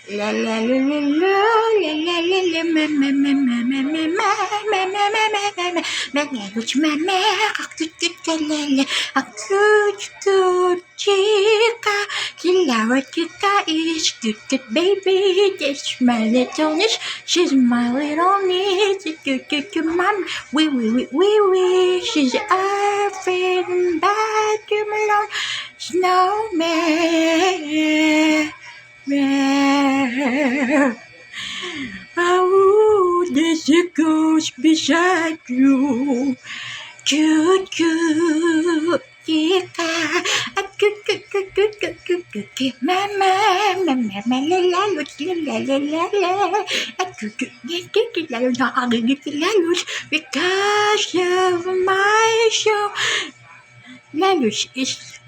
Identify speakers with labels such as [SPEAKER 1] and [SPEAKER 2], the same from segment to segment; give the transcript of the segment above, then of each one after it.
[SPEAKER 1] La la la la la la la la la ma ma ma ma ma ma ma ma ma ma ma ma ma Mengeluh mama aku la aku jika Kilawat kita is good baby. That's my little niche. She's my little niche. Mom, we. She's everything but you alone. Snowman. Oh, there's a ghost beside you. Choo-choo, chika, mama, mama, la la la, because of my show. Lalush is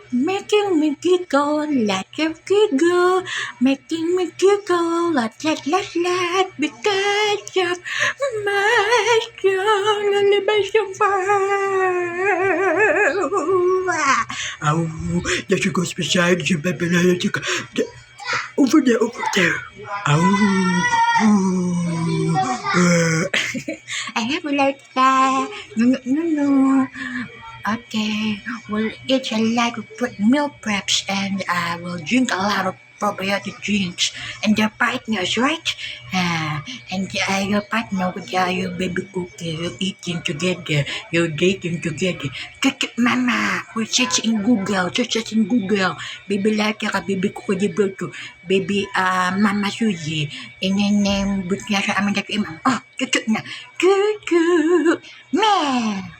[SPEAKER 1] making me giggle like a giggle, making me giggle like because of my show. Oh, there she goes beside you, baby. Over there. I have like that. No. Okay, we'll eat a lot of meal preps and I will drink a lot of probiotic drinks and their partners, right? And your partner with your baby cookie, you're eating together, you're dating together. Mama, we'll search in Google, baby Laika, baby cookie Broto, baby Mama Suzy, and then but niya sa amin dati imam. Oh, na. Man.